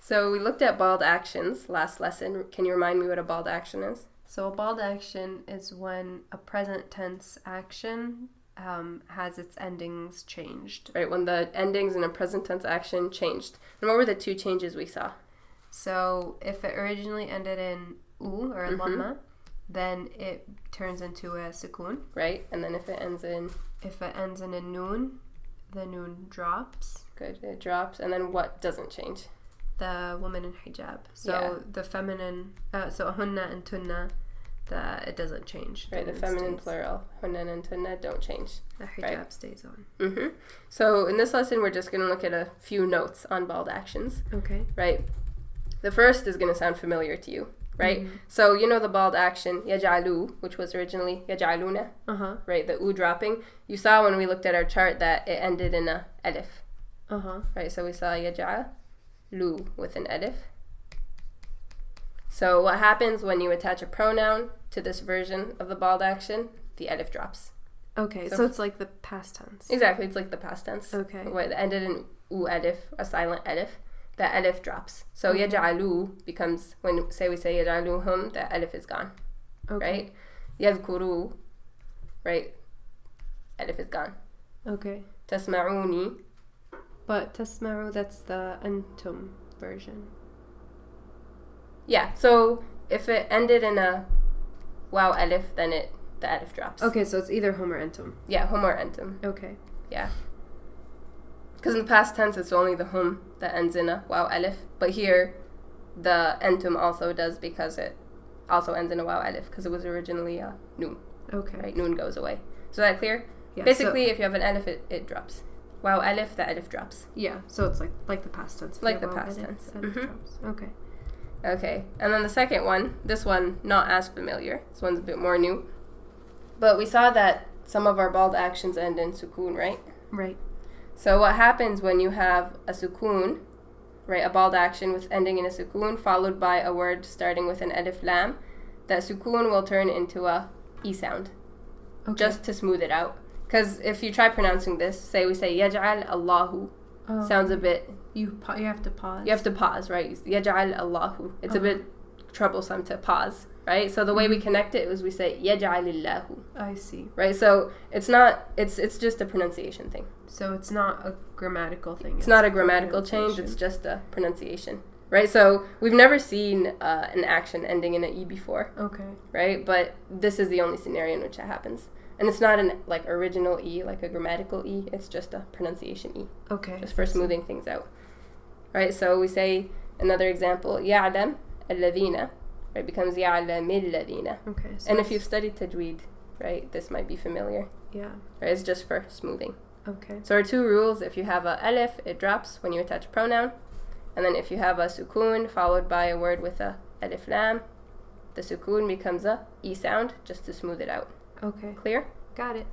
So we looked at bald actions last lesson. Can you remind me what a bald action is? So a bald action is when a present tense action has its endings changed. Right, when the endings in a present tense action changed. And what were the two changes we saw? So if it originally ended in u or a dhamma, then it turns into a sukoon. Right, and then if it ends in a noon, the noon drops. Good, it drops. And then what doesn't change? The woman in hijab. So the feminine, so hunna and tunna, it doesn't change. Right, the feminine plural, hunna and tunna, don't change. The hijab stays on. So in this lesson, we're just going to look at a few notes on bald actions. Okay. Right. The first is going to sound familiar to you, right? So you know the bald action, yaj'alu, which was originally yaj'aluna, right? The u dropping. You saw when we looked at our chart that it ended in a alif. Right, so we saw yaj'alu with an alif. So what happens when you attach a pronoun to this version of the bald action? The alif drops. Okay, so it's like the past tense. Exactly, it's like the past tense. Okay. Where it ended in u alif, a silent alif. That alif drops. So yaj'alu becomes, when say we say yaj'aluhum, that alif is gone. Okay. Right? Yadhkuru, right? Alif is gone. Okay. Tasma'uni. But tasma'u, that's the antum version. Yeah, so if it ended in a waw alif, then the alif drops. Okay, so it's either hum or antum. Yeah, hum or antum. Okay. Yeah. Because in the past tense, it's only the hum that ends in a waw alif. But here, the antum also does because it also ends in a waw alif because it was originally a noon. Okay. Right, noon goes away. So is that clear? Yeah, basically, if you have an alif, it drops. Waw alif, the alif drops. Yeah, so it's like the past tense. Like the past tense. Drops. Okay. Okay, and then the second one, this one not as familiar. This one's a bit more new. But we saw that some of our bald actions end in sukoon, right? Right. So what happens when you have a sukoon, right, a bald action with ending in a sukoon followed by a word starting with an alif lam, that sukoon will turn into a e sound, just to smooth it out. Because if you try pronouncing this, say we say yaj'al Allahu, sounds a bit... You have to pause. You have to pause, right? Yaj'al Allahu. It's a bit troublesome to pause, right? So the way we connect it is we say yaj'alillahu. I see. Right? So it's not, it's just a pronunciation thing. So it's not a grammatical thing. It's not a grammatical change, it's just a pronunciation. Right? So we've never seen an action ending in an E before. Okay. Right? But this is the only scenario in which that happens. And it's not an original E, like a grammatical E. It's just a pronunciation E. Okay. Just for smoothing things out. Right? So we say another example, يعلم الذين, right? Becomes يعلم الذين. Okay. So and if you've studied tajweed, right, this might be familiar. Yeah. Right? It's just for smoothing. Okay. So our two rules: if you have a alif, it drops when you attach a pronoun, and then if you have a sukoon followed by a word with a alif lam, the sukoon becomes a e sound just to smooth it out. Okay. Clear? Got it.